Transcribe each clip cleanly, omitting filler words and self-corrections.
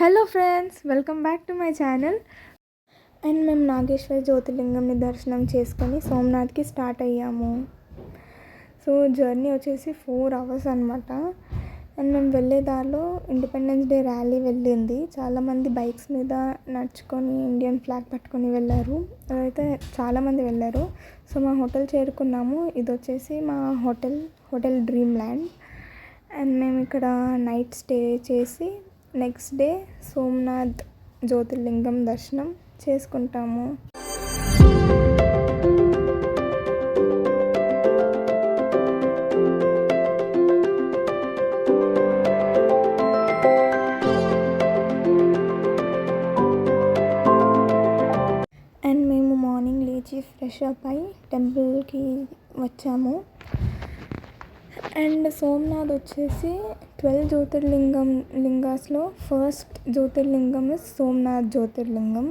Hello friends, welcome back to my channel. And మేము నాగేశ్వర జ్యోతిర్లింగంని దర్శనం చేసుకొని సోమనాథ్కి స్టార్ట్ అయ్యాము. సో జర్నీ వచ్చేసి 4 hours అనమాట. అండ్ మేము వెళ్ళే దారిలో ఇండిపెండెన్స్ డే ర్యాలీ వెళ్ళింది. చాలామంది బైక్స్ మీద నడుచుకొని ఇండియన్ ఫ్లాగ్ పట్టుకొని వెళ్ళారు. అదైతే చాలామంది వెళ్ళారు. సో మా హోటల్ చేరుకున్నాము. ఇది వచ్చేసి మా హోటల్ డ్రీమ్ ల్యాండ్. అండ్ మేము ఇక్కడ నైట్ స్టే చేసి నెక్స్ట్ డే సోమనాథ్ జ్యోతిర్లింగం దర్శనం చేసుకుంటాము. అండ్ మేము మార్నింగ్ లేచి ఫ్రెష్ అప్ అయి టెంపుల్కి వచ్చాము. అండ్ సోమనాథ్ వచ్చేసి 12 లింగాస్లో ఫస్ట్ జ్యోతిర్లింగం ఇస్ సోమనాథ్ జ్యోతిర్లింగం.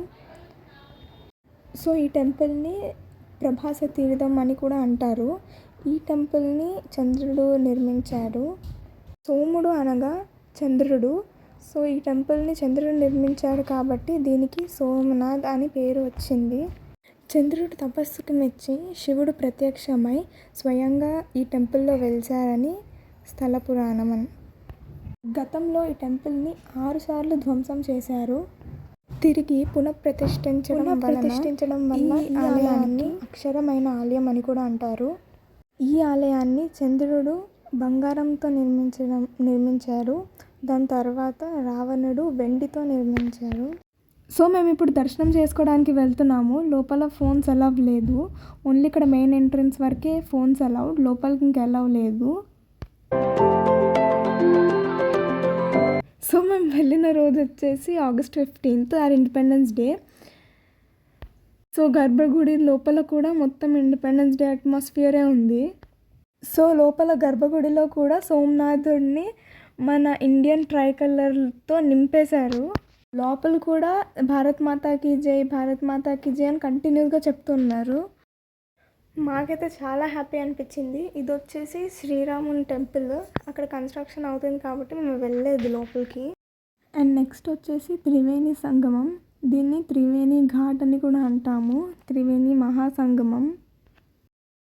సో ఈ టెంపుల్ని ప్రభాస తీర్థం అని కూడా అంటారు. ఈ టెంపుల్ని చంద్రుడు నిర్మించాడు. సోముడు అనగా చంద్రుడు. సో ఈ టెంపుల్ని చంద్రుడు నిర్మించాడు కాబట్టి దీనికి సోమనాథ్ అని పేరు వచ్చింది. చంద్రుడు తపస్సుకు మెచ్చి శివుడు ప్రత్యక్షమై స్వయంగా ఈ టెంపుల్లో వెలిశారని స్థల పురాణం. గతంలో ఈ టెంపుల్ని 6 సార్లు ధ్వంసం చేశారు. తిరిగి పునఃప్రతిష్ఠించడం వల్ల ఈ ఆలయాన్ని అక్షరమైన ఆలయం అని కూడా అంటారు. ఈ ఆలయాన్ని చంద్రుడు బంగారంతో నిర్మించారు. దాని తర్వాత రావణుడు వెండితో నిర్మించారు. సో మేము ఇప్పుడు దర్శనం చేసుకోవడానికి వెళ్తున్నాము. లోపల ఫోన్స్ అలౌ లేదు. ఓన్లీ ఇక్కడ మెయిన్ ఎంట్రన్స్ వరకే ఫోన్స్ అలౌడ్, లోపలికి ఇంకా అలౌ లేదు. సో మేము వెళ్ళిన రోజు వచ్చేసి August 15th, our independence day. So గర్భగుడి లోపల కూడా మొత్తం ఇండిపెండెన్స్ డే అట్మాస్ఫియరే ఉంది. సో లోపల గర్భగుడిలో కూడా సోమనాథుడిని మన ఇండియన్ ట్రై కలర్తో నింపేశారు. లోపల కూడా భారత్ మాతాకి జై అని కంటిన్యూస్గా చెప్తున్నారు. మాకైతే చాలా హ్యాపీ అనిపించింది. ఇది వచ్చేసి శ్రీరాముని టెంపుల్. అక్కడ కన్స్ట్రక్షన్ అవుతుంది కాబట్టి మేము వెళ్ళలేదు లోపలికి. అండ్ నెక్స్ట్ వచ్చేసి త్రివేణి సంగమం. దీన్ని త్రివేణి ఘాట్ అని కూడా అంటాము, త్రివేణి మహాసంగమం.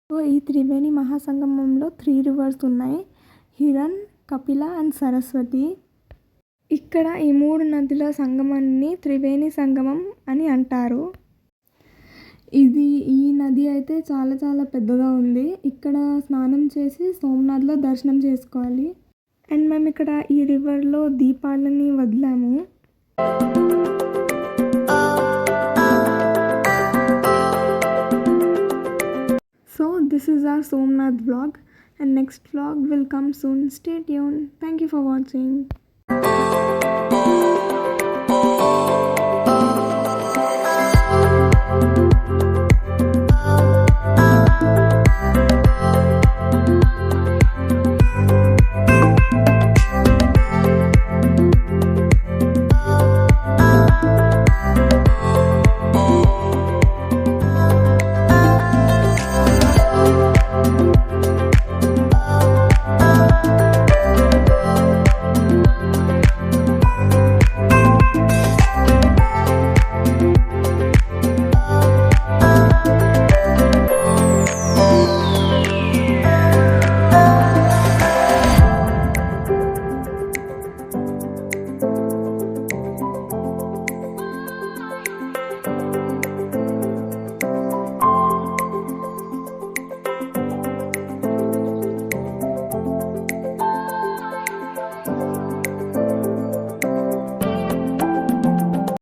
సో ఈ త్రివేణి మహాసంగమంలో 3 rivers ఉన్నాయి: హిరణ్, కపిల అండ్ సరస్వతి. ఇక్కడ ఈ 3 నదుల సంగమాన్ని త్రివేణి సంగమం అని అంటారు. ఈ నది అయితే చాలా చాలా పెద్దగా ఉంది. ఇక్కడ స్నానం చేసి సోమనాథ్లో దర్శనం చేసుకోవాలి. అండ్ మేము ఇక్కడ ఈ రివర్లో దీపాలని వదిలాము. So this is our Somnath vlog, and next vlog will come soon. Stay tuned. Thank you for watching.